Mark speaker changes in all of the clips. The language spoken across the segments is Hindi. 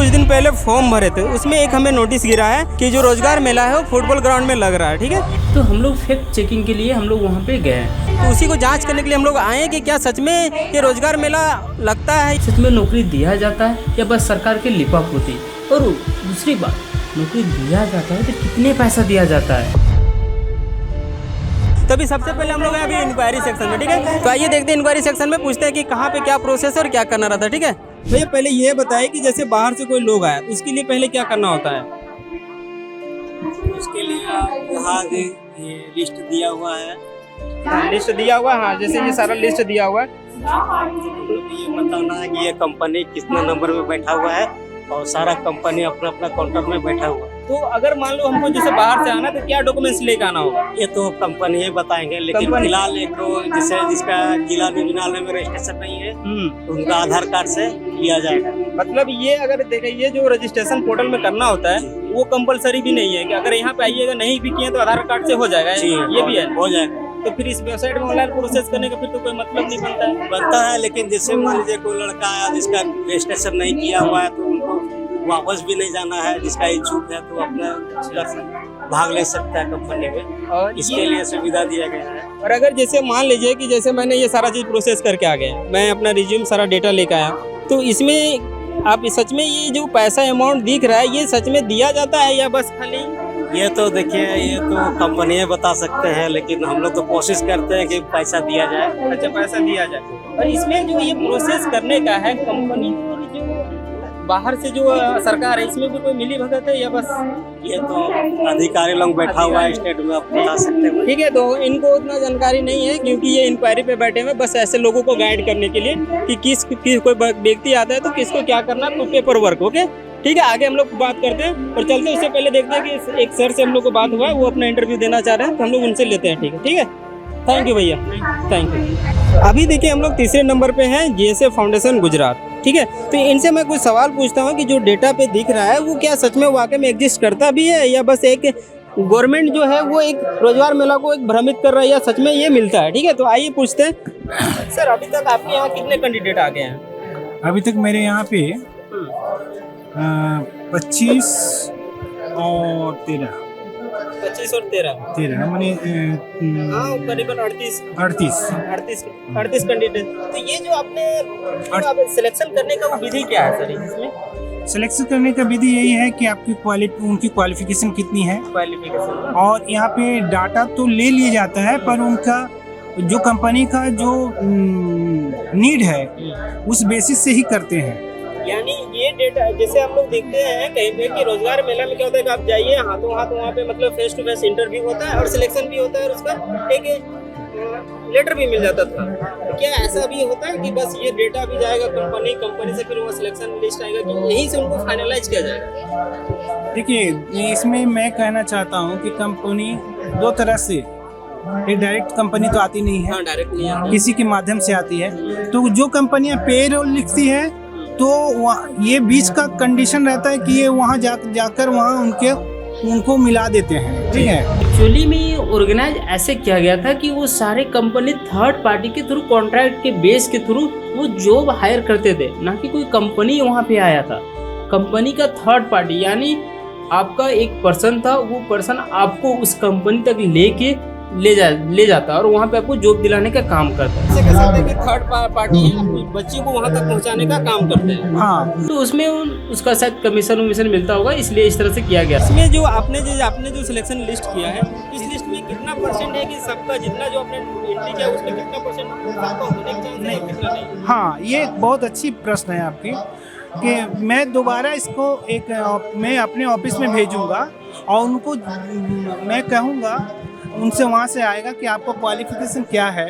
Speaker 1: कुछ दिन पहले फॉर्म भरे थे, उसमें एक हमें नोटिस गिरा है कि जो रोजगार मेला है वो फुटबॉल ग्राउंड में लग रहा है, ठीक है।
Speaker 2: तो हम लोग फैक्ट चेकिंग के लिए हम लोग वहाँ पे गए,
Speaker 1: तो उसी को जांच करने के लिए हम लोग आए कि क्या सच में ये रोजगार मेला लगता है,
Speaker 2: सच में नौकरी दिया जाता है या बस सरकार की लिपापोती। और दूसरी बात, नौकरी दिया जाता है तो कितने पैसा दिया जाता है।
Speaker 1: तभी सबसे पहले हम लोग हैं अभी इंक्वायरी सेक्शन में, ठीक है। तो आइए देखते हैं इंक्वायरी सेक्शन में, पूछते हैं कि कहाँ पे क्या प्रोसेस है और क्या करना रहता है, ठीक है। भैया पहले ये बताइए कि जैसे बाहर से कोई लोग आया उसके लिए पहले क्या करना होता है।
Speaker 3: उसके लिए यहाँ ये लिस्ट दिया हुआ है,
Speaker 1: लिस्ट दिया हुआ है, हाँ, जैसे ये सारा लिस्ट दिया हुआ है।
Speaker 3: ये बताना है कि ये कंपनी कितना नंबर में बैठा हुआ है और सारा कंपनी अपना अपना काउंटर में बैठा हुआ है।
Speaker 1: तो अगर मान लो हमको जैसे बाहर से आना तो क्या डॉक्यूमेंट्स लेकर आना होगा।
Speaker 3: ये तो कंपनी ही बताएंगे, लेकिन फिलहाल एक तो जैसे जिसका जिला निविनालय में रजिस्ट्रेशन नहीं है तो उनका आधार कार्ड से लिया जाएगा।
Speaker 1: मतलब ये अगर देखें, ये जो रजिस्ट्रेशन पोर्टल में करना होता है वो कंपलसरी भी नहीं है कि अगर यहाँ पे आइएगा नहीं भी किए तो आधार कार्ड से हो जाएगा, ये भी है,
Speaker 3: हो जाएगा।
Speaker 1: तो फिर इस वेबसाइट में ऑनलाइन प्रोसेस करने का फिर तो कोई मतलब नहीं
Speaker 3: बनता है। लेकिन जैसे मान लीजिए कोई लड़का आया जिसका रजिस्ट्रेशन नहीं किया हुआ है तो उनको वापस भी नहीं जाना है, जिसका इच्छुक है तो अपना भाग ले सकता है कंपनी में,
Speaker 1: और
Speaker 3: इसके लिए सुविधा दिया गया है।
Speaker 1: और अगर जैसे मान लीजिए कि जैसे मैंने ये सारा चीज प्रोसेस करके आ गया, मैं अपना रिज्यूम सारा डेटा लेकर आया, तो इसमें आप सच में ये जो पैसा अमाउंट दिख रहा है ये सच में दिया जाता है या बस खाली।
Speaker 3: ये तो देखिए, ये तो कंपनी बता सकते हैं, लेकिन हम लोग तो कोशिश करते हैं कि पैसा दिया जाए।
Speaker 1: अच्छा, पैसा दिया जाए। और इसमें जो ये प्रोसेस करने का है कंपनी और जो बाहर से जो सरकार है, इसमें भी कोई मिली भगत है या बस।
Speaker 3: ये तो अधिकारी लोग बैठा हुआ है स्टेट में, आप बता सकते हैं।
Speaker 1: ठीक है, तो इनको उतना जानकारी नहीं है क्योंकि ये इंक्वायरी पे बैठे हुए बस ऐसे लोगों को गाइड करने के लिए कि किस कोई व्यक्ति आता है तो किसको क्या करना, तो पेपर वर्क। ओके, ठीक है, आगे हम लोग बात करते हैं और चलते हैं। उससे पहले देखते हैं कि एक सर से हम लोग को बात हुआ है, वो अपना इंटरव्यू देना चाह रहे हैं, तो हम लोग उनसे लेते हैं। ठीक है, ठीक है, थैंक यू भैया, थैंक यू। अभी देखिए हम लोग तीसरे नंबर पे हैं, जीएसए फाउंडेशन गुजरात, ठीक है। तो इनसे मैं कुछ सवाल पूछता हूँ कि जो डेटा पे दिख रहा है वो क्या सच में वाकई में एग्जिस्ट करता भी है या बस एक गवर्नमेंट जो है वो एक रोजगार मेला को एक भ्रमित कर रहा है या सच में ये मिलता है। ठीक है, तो आइए पूछते हैं। सर, अभी तक आपके यहाँ कितने कैंडिडेट आ गए हैं?
Speaker 4: अभी तक मेरे यहाँ पे 25 और 13
Speaker 1: 25 और 13
Speaker 4: मैंने
Speaker 1: करीबन 38 कैंडिडेट। तो ये जो आपने सिलेक्शन करने का वो विधि क्या है सर? इसमें
Speaker 4: सिलेक्शन करने का विधि यही है कि आपकी उनकी क्वालिफिकेशन कितनी है,
Speaker 1: क्वालिफिकेशन, और
Speaker 4: यहाँ पे डाटा तो ले लिया जाता है पर उनका जो कंपनी का जो नीड है उस बेसिस से ही करते हैं।
Speaker 1: यानी ये डेटा जैसे हम लोग देखते हैं कहीं पे कि रोजगार मेला में क्या होता है कि आप जाइए हाथों हाथ वहाँ पे मतलब फेस टू फेस इंटरव्यू होता है और सिलेक्शन भी होता है और उसका एक लेटर भी मिल जाता था। तो क्या ऐसा भी होता है कि बस ये डेटा भी जाएगा कंपनी से, फिर वो सिलेक्शन लिस्ट आएगा कि यहीं से उनको फाइनलाइज किया जाएगा?
Speaker 4: देखिए, इसमें मैं कहना चाहता हूँ कि कंपनी दो तरह से, एक डायरेक्ट कंपनी तो आती नहीं है,
Speaker 1: हाँ, डायरेक्ट नहीं आती,
Speaker 4: किसी के माध्यम से आती है। तो जो कंपनियां पेरोल लिखती है तो ये बीच का कंडीशन रहता है कि ये वहाँ जाकर वहाँ उनको मिला देते हैं। ठीक है,
Speaker 2: एक्चुअली में ऑर्गेनाइज ऐसे किया गया था कि वो सारे कंपनी थर्ड पार्टी के थ्रू, कॉन्ट्रैक्ट के बेस के थ्रू वो जॉब हायर करते थे, ना कि कोई कंपनी वहाँ पे आया था। कंपनी का थर्ड पार्टी यानी आपका एक पर्सन था, वो पर्सन आपको उस कंपनी तक ले जाता और वहाँ पे आपको जॉब दिलाने का काम करता है।
Speaker 1: ऐसे कह सकते हैं कि थर्ड पार्टी बच्ची को वहाँ तक पहुँचाने का काम करते हैं।
Speaker 4: हाँ,
Speaker 2: तो उसमें उसका शायद कमीशन मिलता होगा, इसलिए इस तरह से किया गया।
Speaker 1: इसमें जो आपने जो सिलेक्शन लिस्ट किया है, इस लिस्ट में कितना परसेंट है कि सबका जितना जो आपने एंट्री किया उसमें कितना परसेंट सबका होने के चांस है, कितना नहीं?
Speaker 4: हाँ, ये बहुत अच्छी प्रश्न है आपकी कि मैं दोबारा इसको मैं अपने ऑफिस में भेजूंगा और उनको मैं कहूँगा, उनसे वहाँ से आएगा कि आपका क्वालिफिकेशन क्या है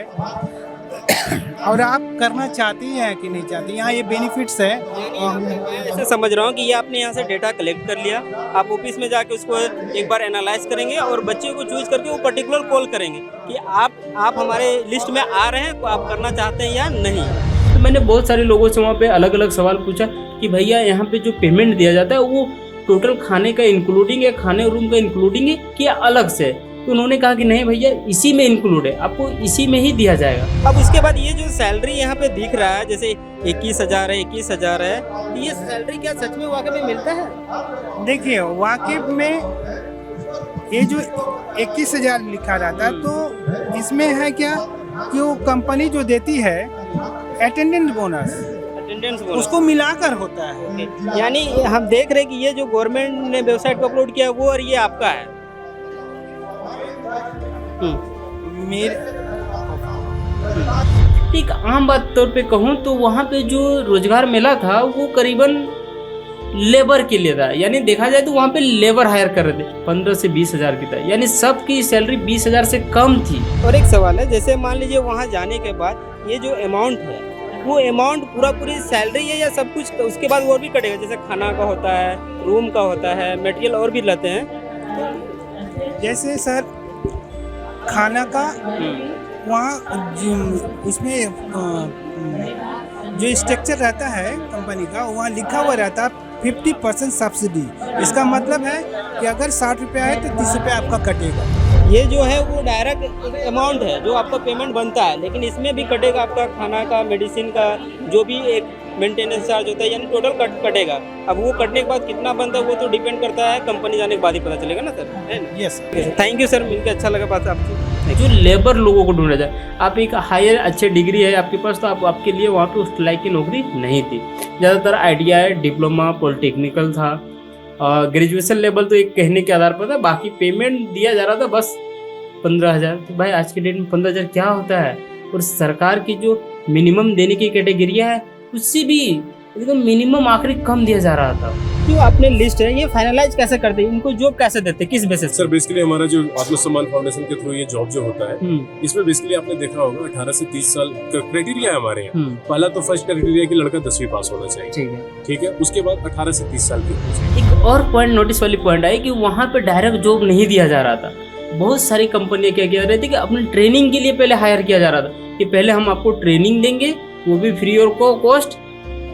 Speaker 4: और आप करना चाहती हैं कि नहीं चाहती। यहाँ ये बेनिफिट्स है।
Speaker 1: मैं ऐसे समझ रहा हूँ कि ये आपने यहाँ से डेटा कलेक्ट कर लिया, आप ऑफिस में जाके उसको एक बार एनालाइज करेंगे और बच्चे को चूज करके वो पर्टिकुलर कॉल करेंगे कि आप हमारे लिस्ट में आ रहे हैं, तो आप करना चाहते हैं या नहीं।
Speaker 2: तो मैंने बहुत सारे लोगों से वहाँ पे अलग अलग सवाल पूछा कि भैया यहाँ पे जो पेमेंट दिया जाता है वो टोटल खाने का इंक्लूडिंग है, खाने रूम का इंक्लूडिंग है कि अलग से? तो उन्होंने कहा कि नहीं भैया इसी में इंक्लूड है, आपको इसी में ही दिया जाएगा।
Speaker 1: अब उसके बाद ये जो सैलरी यहाँ पे दिख रहा है जैसे 21,000 है 21,000 है, तो ये सैलरी क्या सच में वाकई में मिलता है?
Speaker 4: देखिए वाकिफ में ये जो 21,000 लिखा रहता है तो इसमें है क्या कि वो कंपनी जो देती है अटेंडेंस बोनस
Speaker 1: अटेंडेंस
Speaker 4: उसको मिलाकर होता है।
Speaker 1: यानी हम देख रहे हैं कि ये जो गवर्नमेंट ने वेबसाइट पर अपलोड किया है वो और ये आपका है।
Speaker 4: मेरे
Speaker 2: एक आम बात तौर पे कहूँ तो वहाँ पे जो रोजगार मेला था वो करीबन लेबर के लिए था, यानी देखा जाए तो वहाँ पे लेबर हायर कर रहे थे। 15 से 20,000 की था, यानी सबकी सैलरी 20,000 से कम थी।
Speaker 1: और एक सवाल है, जैसे मान लीजिए वहाँ जाने के बाद ये जो अमाउंट है वो अमाउंट पूरी सैलरी है या सब कुछ उसके बाद और भी कटेगा? जैसे खाना का होता है, रूम का होता है, मटेरियल और भी लेते हैं।
Speaker 4: जैसे सर खाना का वहाँ उसमें जो स्ट्रक्चर रहता है कंपनी का वहाँ लिखा हुआ रहता है 50% सब्सिडी। इसका मतलब है कि अगर 60 रुपया है तो 30 रुपया आपका कटेगा।
Speaker 1: ये जो है वो डायरेक्ट अमाउंट है जो आपका पेमेंट बनता है, लेकिन इसमें भी कटेगा आपका खाना का, मेडिसिन का, जो भी एक मेंटेनेंस चार्ज होता है, यानी टोटल कटेगा। अब वो कटने के बाद कितना बनता है वो तो डिपेंड करता है कंपनी जाने के बाद ही पता चलेगा ना सर, है ना?
Speaker 4: यस
Speaker 1: थैंक यू सर, मिलकर अच्छा लगा बात आपसे।
Speaker 2: जो लेबर लोगों को ढूंढा जाए, आप एक हायर अच्छे डिग्री है आपके पास तो आपके लिए वहाँ पे उस लायक की नौकरी नहीं थी। ज़्यादातर आईटीआई, डिप्लोमा, पॉलिटेक्निकल था, ग्रेजुएशन लेवल तो एक कहने के आधार पर था, बाकी पेमेंट दिया जा रहा था बस 15,000। तो भाई आज के डेट में 15,000 क्या होता है? और सरकार की जो मिनिमम देने की कैटेगरिया है उससे भी एकदम मिनिमम आखिरी कम दिया जा रहा था।
Speaker 1: जो आपने लिस्ट है ये फाइनलाइज कैसे करते हैं, इनको जॉब कैसे देते हैं, किस बेसिस?
Speaker 5: सर बेसिकली हमारा जो आत्मसम्मान फाउंडेशन के थ्रू ये जॉब जो होता है इसमें बेसिकली आपने देखा होगा 18 से 30 साल का क्राइटेरिया है हमारे यहाँ। पहला तो फर्स्ट क्राइटेरिया कि लड़का 10वीं पास होना चाहिए, ठीक है। उसके बाद 18 से 30 साल की होनी चाहिए।
Speaker 2: एक और पॉइंट नोटिस वाली पॉइंट आई कि वहाँ पे डायरेक्ट जॉब नहीं दिया जा रहा था। बहुत सारी कंपनियां क्या किया रही थी कि अपनी ट्रेनिंग के लिए पहले हायर किया जा रहा था कि पहले हम आपको ट्रेनिंग देंगे, वो भी फ्री और कॉस्ट,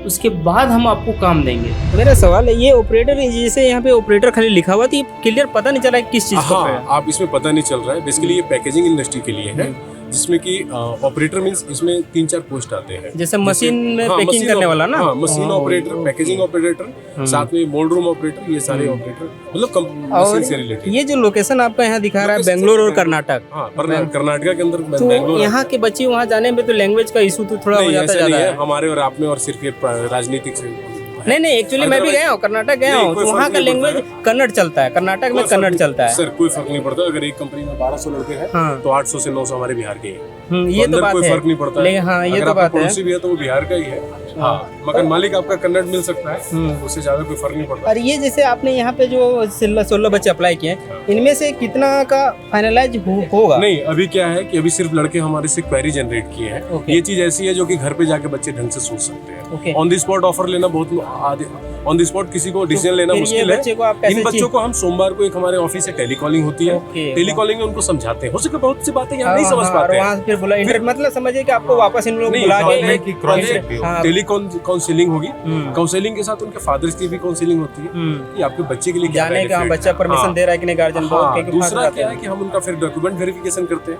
Speaker 2: उसके बाद हम आपको काम देंगे।
Speaker 1: मेरा सवाल है ये ऑपरेटर, जैसे यहाँ पे ऑपरेटर खाली लिखा हुआ था, क्लियर पता नहीं चला है किस चीज का है?
Speaker 5: आप इसमें पता नहीं चल रहा है। बेसिकली ये पैकेजिंग इंडस्ट्री के लिए है, जिसमें कि ऑपरेटर मींस इसमें 3-4 पोस्ट आते हैं।
Speaker 1: जैसे मशीन में पैकिंग करने वाला ना?
Speaker 5: मशीन ऑपरेटर, पैकेजिंग ऑपरेटर, साथ में मोल्ड रूम ऑपरेटर, ये सारे ऑपरेटर मतलब मशीन से रिलेटेड।
Speaker 1: ये जो लोकेशन आपका यहाँ दिखा रहा है बेंगलोर और कर्नाटक,
Speaker 5: कर्नाटक के अंदर
Speaker 1: तो
Speaker 5: बेंगलोर।
Speaker 1: यहाँ के बच्चे वहाँ जाने में तो लैंग्वेज का इशू तो थोड़ा हो जाता है
Speaker 5: हमारे और आप में, और सिर्फ ये राजनीतिक से
Speaker 1: नहीं एक्चुअली मैं भी गया हूँ कर्नाटक गया हूँ, तो वहाँ का लैंग्वेज कन्नड़ चलता है, कर्नाटक में कन्नड़ चलता है।
Speaker 5: सर कोई फर्क नहीं पड़ता, अगर एक कंपनी में 1200 लड़के हैं तो 800 से 900 हमारे बिहार के हैं।
Speaker 1: ये तो बात है,
Speaker 5: कोई फर्क नहीं पड़ता।
Speaker 1: लेकिन हाँ ये तो बात है,
Speaker 5: पड़ोसी भी है तो वो बिहार का ही है। हाँ, मगर मालिक आपका कन्नड़ मिल सकता है, उससे ज्यादा कोई फर्क नहीं पड़ता।
Speaker 1: और ये जैसे आपने यहाँ पे जो 16 बच्चे अप्लाई किए, इनमें से कितना का फाइनलाइज होगा?
Speaker 5: नहीं, अभी क्या है कि अभी सिर्फ लड़के हमारे से क्वेरी जनरेट किए हैं। ये चीज ऐसी है जो कि घर पे जाके बच्चे ढंग से सोच सकते हैं। ऑन द स्पॉट ऑफर लेना बहुत, ऑन द स्पॉट किसी को डिसीजन लेना मुश्किल है। इन बच्चों को हम सोमवार को एक हमारे ऑफिस से टेलीकॉलिंग होती है, टेलीकॉलिंग में उनको समझाते हैं। हो सके बहुत सी बातें यहाँ नहीं समझ पाते हैं,
Speaker 1: फिर बोला मतलब समझिए कि आपको वापस इन लोग बुला के
Speaker 5: टेली काउंसलिंग होगी। काउंसलिंग के साथ उनके फादर्स की भी काउंसलिंग होती है कि आपके बच्चे के लिए क्या
Speaker 1: जाने का बच्चा परमिशन दे रहा है कि नहीं गार्जियन।
Speaker 5: दूसरा क्या है कि हम उनका फिर डॉक्यूमेंट वेरिफिकेशन करते हैं,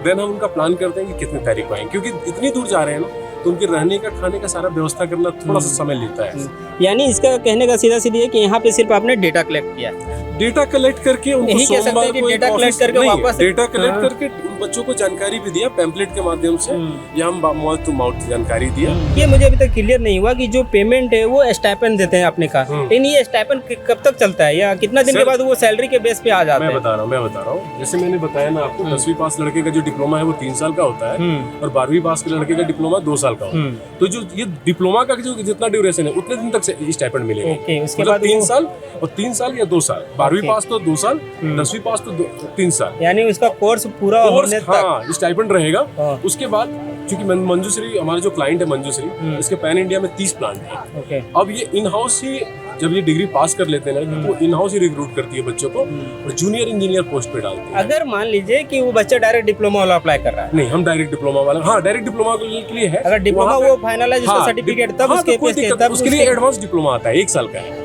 Speaker 5: देन हम उनका प्लान करते हैं कि कितने तारीख को आएंगे, क्योंकि इतनी दूर जा रहे हैं ना, तो उनके रहने का, खाने का सारा व्यवस्था करना थोड़ा सा समय लेता है।
Speaker 1: यानी इसका कहने का सीधा सीधी है कि यहाँ पे सिर्फ आपने डेटा कलेक्ट किया,
Speaker 5: डेटा कलेक्ट करके उनको
Speaker 1: यही कह सकते हैं कि डेटा कलेक्ट करके वापस
Speaker 5: डेटा कलेक्ट करके उन बच्चों को जानकारी भी दिया पैम्पलेट के माध्यम से, या हम माउथ टू माउथ जानकारी दिया।
Speaker 1: ये मुझे अभी तक क्लियर नहीं हुआ कि जो पेमेंट है वो स्टाइपेंड देते हैं आपने कहा, लेकिन ये स्टाइपेंड कब तक चलता है या कितना दिन के बाद वो सैलरी के बेस पे आ जाता है?
Speaker 5: मैं बता रहा हूँ जैसे मैंने बताया ना आपको, 10वीं पास लड़के का जो डिप्लोमा है वो 3 साल का होता है, और 12वीं पास के लड़के का डिप्लोमा 2 साल का होता है। तो जो ये डिप्लोमा का जो जितना ड्यूरेशन है उतने दिन तक स्टाइपेंड मिलेगा।
Speaker 1: उसके बाद
Speaker 5: 3 साल और 3 साल या 2 साल, 12वीं पास तो 2 साल, 10वीं पास तो 3 साल,
Speaker 1: यानी उसका कोर्स पूरा होने तक
Speaker 5: स्टाइपेंड रहेगा। उसके बाद क्योंकि मंजूश्री हमारा जो क्लाइंट है मंजूश्री, इसके पैन इंडिया में 30 प्लांट है। अब ये इन हाउस ही जब ये डिग्री पास कर लेते हैं ना, तो इन हाउस ही रिक्रूट करती है बच्चों को और जूनियर इंजीनियर पोस्ट पे डालती है।
Speaker 1: अगर मान लीजिए कि वो बच्चा डायरेक्ट डिप्लोमा वाला अप्लाई कर रहा है,
Speaker 5: नहीं हम डायरेक्ट डिप्लोमा वाला, हाँ डायरेक्ट डिप्लोमा के लिए है।
Speaker 1: अगर डिप्लोमा वो फाइनल है जिसका सर्टिफिकेट, तब उसके
Speaker 5: लिए एडवांस डिप्लोमा आता है, 1 साल का है।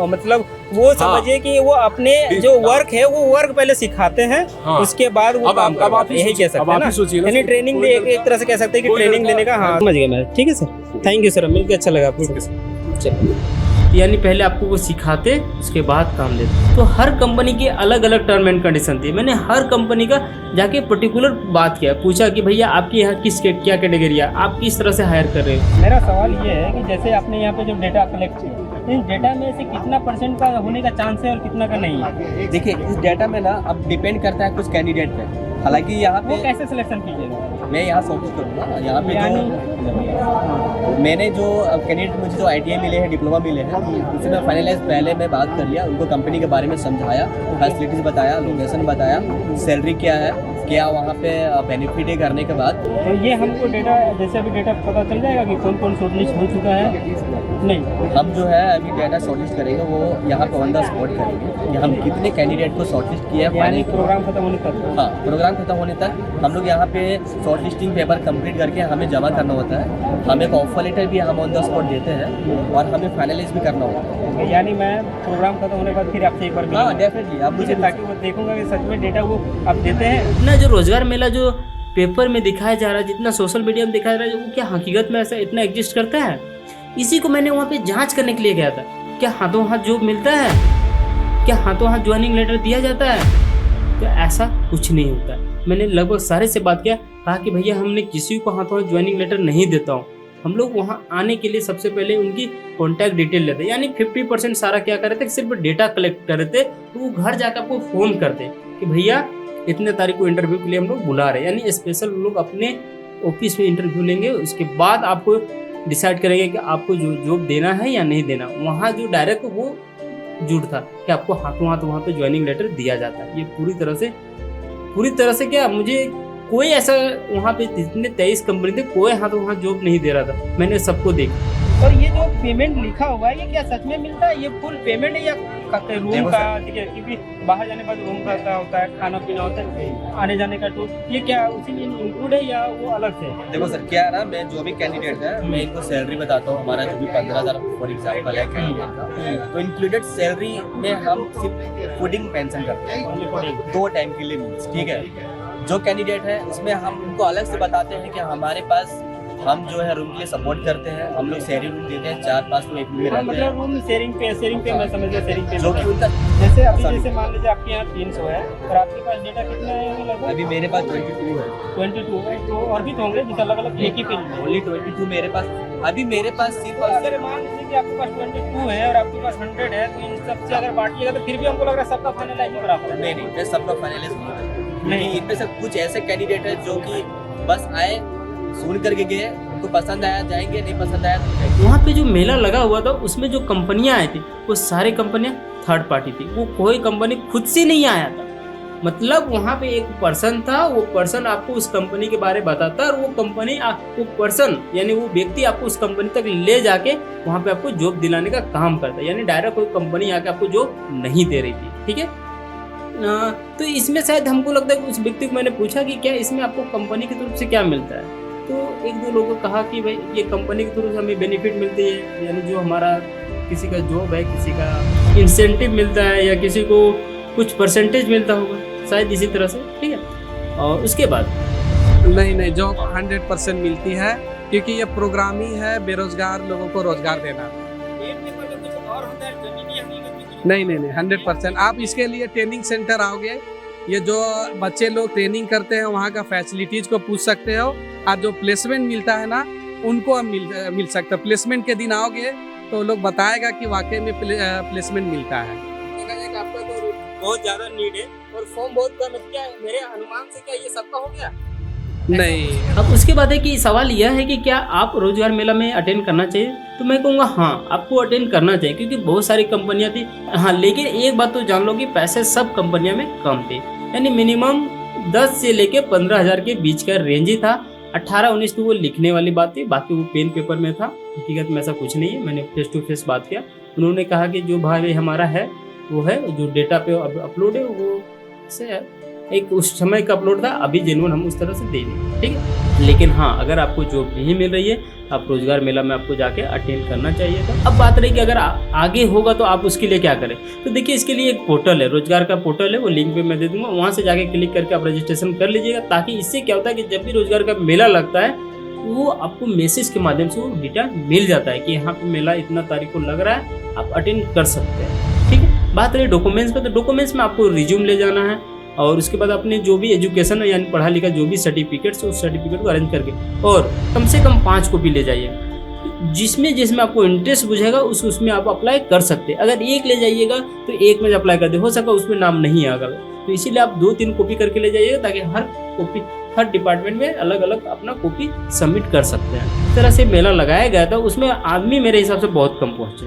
Speaker 1: मतलब वो समझिए कि वो अपने जो वर्क है वो वर्क पहले सिखाते हैं,
Speaker 5: हाँ।
Speaker 1: उसके बाद वो काम करवाते हैं, यही कह सकते हैं ना, यानी ट्रेनिंग एक तरह से कह सकते हैं कि ट्रेनिंग देने का। हाँ समझ गया मैं, ठीक है सर, थैंक यू सर, मिलकर अच्छा लगा आपको। चलिए,
Speaker 2: यानी पहले आपको वो सिखाते, उसके बाद काम देते। तो हर कंपनी की अलग अलग टर्म एंड कंडीशन थी। मैंने हर कंपनी का जाके पर्टिकुलर बात किया, पूछा कि भैया आपकी यहाँ क्या कैटेगरी है, आप किस तरह से हायर कर रहे हो।
Speaker 1: मेरा सवाल ये है कि जैसे आपने यहाँ पे जो डेटा कलेक्ट किया, इस डेटा में से कितना % का होने का चांस है और कितना का नहीं है?
Speaker 6: देखिए इस डेटा में ना अब डिपेंड करता है कुछ कैंडिडेट पे। हालांकि यहाँ
Speaker 1: वो
Speaker 6: पे
Speaker 1: कैसे सिलेक्शन कीजिएगा?
Speaker 6: मैं यहाँ फोकस करूँगा। यहाँ पे जो मैंने जो कैंडिडेट मुझे जो ITI मिले हैं, डिप्लोमा मिले हैं, उससे मैं फाइनलाइज पहले मैं बात कर लिया, उनको कंपनी के बारे में समझाया, फैसिलिटीज़ बताया, लोकेशन बताया, सैलरी क्या है, क्या वहाँ पे बेनिफिट है करने के बाद।
Speaker 1: तो ये हमको डेटा, जैसे अभी डेटा पता चल जाएगा कि कौन कौन शॉर्टलिस्ट हो चुका है? नहीं,
Speaker 6: हम जो है अभी डेटा शॉर्टलिस्ट करेंगे वो यहाँ पे ऑन द स्पॉट करेंगे कि हम कितने कैंडिडेट को शॉर्टलिस्ट किए हैं।
Speaker 1: यानी प्रोग्राम खत्म होने तक?
Speaker 6: हाँ, प्रोग्राम खत्म होने तक हम लोग यहाँ पे शॉर्ट लिस्टिंग पेपर कंप्लीट करके हमें जमा करना होता है। हमें एक ऑफर लेटर भी हम ऑन द स्पॉट देते हैं और हमें फाइनलाइज भी करना होता है।
Speaker 1: यानी मैं प्रोग्राम खत्म होने के बाद फिर आपसे एक बार
Speaker 6: हाँ डेफिनेटली आप मुझे
Speaker 1: ताकि वो देखूंगा कि सच में डेटा वो आप देते हैं।
Speaker 2: इतना जो रोजगार मेला जो पेपर में दिखाया जा रहा है, जितना सोशल मीडिया में दिखाया जा रहा है, वो क्या हकीकत में ऐसा इतना एग्जिस्ट करता है? इसी को मैंने वहाँ पे जांच करने के लिए गया था। क्या हाथों हाथ जॉब मिलता है? क्या हाथों हाथ ज्वाइनिंग लेटर दिया जाता है? तो ऐसा कुछ नहीं होता है। मैंने लगभग सारे से बात किया, कहा कि भैया हमने किसी को हाथों हाथ ज्वाइनिंग लेटर नहीं देता हूँ। हम लोग वहाँ आने के लिए सबसे पहले उनकी कॉन्टैक्ट डिटेल लेते, यानी 50% सारा क्या कर रहे थे, सिर्फ डेटा कलेक्ट कर रहे थे। तो वो घर जाकर आपको फ़ोन करते कि भैया इतने तारीख को इंटरव्यू के लिए हम लोग बुला रहे हैं, यानी स्पेशल लोग अपने ऑफिस में इंटरव्यू लेंगे, उसके बाद आपको डिसाइड करेंगे कि आपको जो जॉब देना है या नहीं देना। वहाँ जो डायरेक्ट वो जुड़ था कि आपको हाथों हाथ वहाँ पे ज्वाइनिंग लेटर दिया जाता है। ये पूरी तरह से क्या, मुझे कोई ऐसा वहाँ पे जितने 23 कंपनी थे, कोई हाथों हाथ जॉब नहीं दे रहा था। मैंने सबको देखा।
Speaker 1: और ये जो पेमेंट लिखा हुआ है, ये क्या सच में मिलता है? ये फुल पेमेंट है या रूम का? ठीक है, क्योंकि बाहर जाने के बाद रूम का होता है, खाना पीना होता है, आने जाने का टूर, ये क्या उसी में इंक्लूड है या वो अलग से?
Speaker 6: देखो सर क्या है ना, मैं जो भी कैंडिडेट है मैं इनको सैलरी बताता हूँ। हमारा जो भी 15,000 फॉर एग्जाम्पल है कैंडिडेट का, तो इंक्लूडेड सैलरी में हम सिर्फ फूडिंग पेंशन करते हैं 2 टाइम के लिए मील्स। ठीक है, जो कैंडिडेट है उसमें हम उनको अलग से बताते हैं कि हमारे पास हम जो है रूम के लिए सपोर्ट करते हैं। हम लोग शेयरिंग रूम देते हैं, 4-5 लोग एक रूम में रहते हैं।
Speaker 1: मतलब रूम शेयरिंग पे मैं समझ गया, शेयरिंग पे
Speaker 6: जो कि उनका
Speaker 1: जैसे अभी जैसे मान लीजिए आपके यहाँ 300 है और आपके पास डेटा कितना है लगभग?
Speaker 6: अभी मेरे पास 22 है।
Speaker 1: 22 है, तो और भी तो होंगे जिस अलग अलग एक ही फील्ड में।
Speaker 6: ओनली 22 मेरे पास। अभी मेरे पास सिर्फ और
Speaker 1: अगर मान लीजिए कि आपके पास 22 है और आपके पास 100 है, तो इन सबसे अगर बांटिएगा तो फिर भी हमको लग रहा है सबका फाइनलाइज नहीं करा पाएंगे।
Speaker 6: नहीं मैं सबका फाइनलाइज नहीं, इनमें से कुछ ऐसे कैंडिडेट है जो कि बस आए, सुन करके गए, उनको पसंद आया जाएंगे, नहीं पसंद आया तो
Speaker 2: वहाँ पे जो मेला लगा हुआ था उसमें जो कंपनियां आई थी वो सारी कंपनियां थर्ड पार्टी थी। वो कोई कंपनी खुद से नहीं आया था। मतलब वहाँ पे एक पर्सन था, वो पर्सन आपको उस कंपनी के बारे में बताता और वो कंपनी वो पर्सन यानी वो व्यक्ति आपको उस कंपनी तक ले जाके वहाँ पे आपको जॉब दिलाने का काम करता है। यानी डायरेक्ट कोई कंपनी आके आपको जॉब नहीं दे रही थी। ठीक है, तो इसमें शायद हमको लगता है कि उस व्यक्ति को मैंने पूछा कि क्या इसमें आपको कंपनी की तरफ से क्या मिलता है, तो 1-2 लोगों को कहा कि भाई ये कंपनी की तरफ से हमें बेनिफिट मिलती है, यानी जो हमारा किसी का जॉब है, किसी का इंसेंटिव मिलता है या किसी को कुछ परसेंटेज मिलता होगा, शायद इसी तरह से। ठीक है, और उसके बाद
Speaker 7: नहीं जॉब 100% मिलती है, क्योंकि ये प्रोग्राम ही है बेरोजगार लोगों को रोजगार देना। नहीं 100%। आप इसके लिए ट्रेनिंग सेंटर आओगे, ये जो बच्चे लोग ट्रेनिंग करते हैं वहाँ का फैसिलिटीज को पूछ सकते हो, और जो प्लेसमेंट मिलता है ना उनको मिल सकता है। प्लेसमेंट के दिन आओगे तो लोग बताएगा कि वाकई में प्लेसमेंट मिलता है।
Speaker 1: आपका तो बहुत ज्यादा नीड है और फॉर्म बहुत कम है, क्या मेरे अनुमान से क्या ये सबका हो गया?
Speaker 7: नहीं।
Speaker 2: अब उसके बाद है कि सवाल यह है कि क्या आप रोजगार मेला में अटेंड करना चाहिए, तो मैं कहूँगा हाँ आपको अटेंड करना चाहिए, क्योंकि बहुत सारी कंपनियां थी। हाँ, लेकिन एक बात तो जान लो कि पैसे सब कंपनियों में कम थे, यानी मिनिमम 10 से लेके 15,000 के बीच का रेंज ही था। 18-19 तो वो लिखने वाली बात थी, बाकी वो पेन पेपर में था। हकीकत में ऐसा कुछ नहीं है। मैंने फेस टू फेस बात किया, उन्होंने कहा कि जो भाई हमारा है वो है, जो डेटा पे अपलोड है वो से एक उस समय का अपलोड था, अभी जेन्युइन हम उस तरह से दे देंगे, ठीक है। लेकिन हाँ, अगर आपको जॉब नहीं मिल रही है, आप रोजगार मेला में आपको जाके अटेंड करना चाहिए था। अब बात रही कि अगर आगे होगा तो आप उसके लिए क्या करें, तो देखिए इसके लिए एक पोर्टल है, रोजगार का पोर्टल है, वो लिंक पे मैं दे दूंगा, वहाँ से जाके क्लिक करके आप रजिस्ट्रेशन कर लीजिएगा। ताकि इससे क्या होता है कि जब भी रोजगार का मेला लगता है वो आपको मैसेज के माध्यम से वो डिटेल मिल जाता है कि यहाँ पे मेला इतना तारीख को लग रहा है, आप अटेंड कर सकते हैं, ठीक है। बात रही डॉक्यूमेंट्स पे, तो डॉक्यूमेंट्स में आपको रिज्यूम ले जाना है और उसके बाद अपने जो भी एजुकेशन है यानी पढ़ा लिखा जो भी सर्टिफिकेट्स उस सर्टिफिकेट को अरेंज करके और कम से कम 5 कॉपी ले जाइए। जिसमें आपको इंटरेस्ट बुझेगा उसमें आप अप्लाई कर सकते हैं। अगर एक ले जाइएगा तो एक में अप्लाई कर दे, हो सका उसमें नाम नहीं आएगा, तो इसीलिए आप 2-3 कॉपी करके ले जाइएगा ताकि हर डिपार्टमेंट में अलग अलग अपना कॉपी सबमिट कर सकते हैं। इस तरह से मेला लगाया गया था, उसमें आदमी मेरे हिसाब से बहुत कम पहुँचे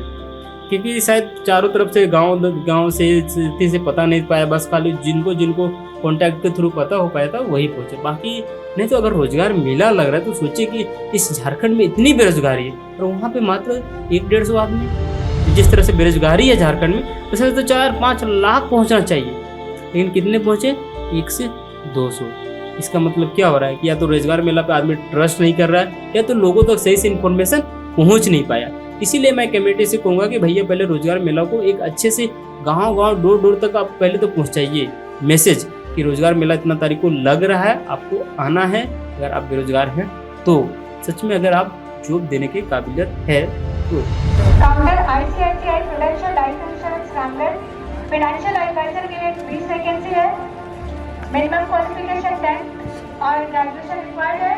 Speaker 2: क्योंकि शायद चारों तरफ से गांव से पता नहीं पाया, बस खाली जिनको कॉन्टैक्ट के थ्रू पता हो पाया था वही पहुँचे, बाकी नहीं। तो अगर रोजगार मेला लग रहा है तो सोचिए कि इस झारखंड में इतनी बेरोजगारी है और वहाँ पे मात्र 100-150 आदमी। जिस तरह से बेरोजगारी है झारखंड में, वैसे तो 4-5 लाख पहुँचना चाहिए, लेकिन कितने पहुँचे? 1 से 200। इसका मतलब क्या हो रहा है कि या तो रोजगार मेला पे आदमी ट्रस्ट नहीं कर रहा है या तो लोगों तक सही से इन्फॉर्मेशन पहुँच नहीं पाया। इसीलिए मैं कमेटी से कहूँगा कि भैया पहले रोजगार मेला को एक अच्छे से गाँव डोर तक आप पहले तो पहुँचाइए मैसेज कि रोजगार मेला इतना तारीख को लग रहा है, आपको आना है। अगर आप बेरोजगार हैं तो सच में अगर आप जॉब देने के काबिलियत है तो
Speaker 8: ICICI Prudential life insurance standard financial advisor के लिए 20 वैकेंसी है। मिनिमम क्वालिफिकेशन 10 और ग्रेजुएशन रिक्वायर्ड है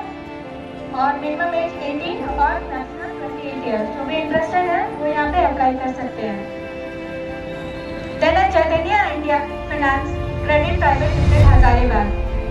Speaker 8: और मिनिमम एज 18 और मैक्सिमम 28 ईयर्स। जो भी इंटरेस्टेड है वो यहाँ पे अप्लाई कर सकते हैं। Then Chaitanya India finance credit private limited Hazaribagh.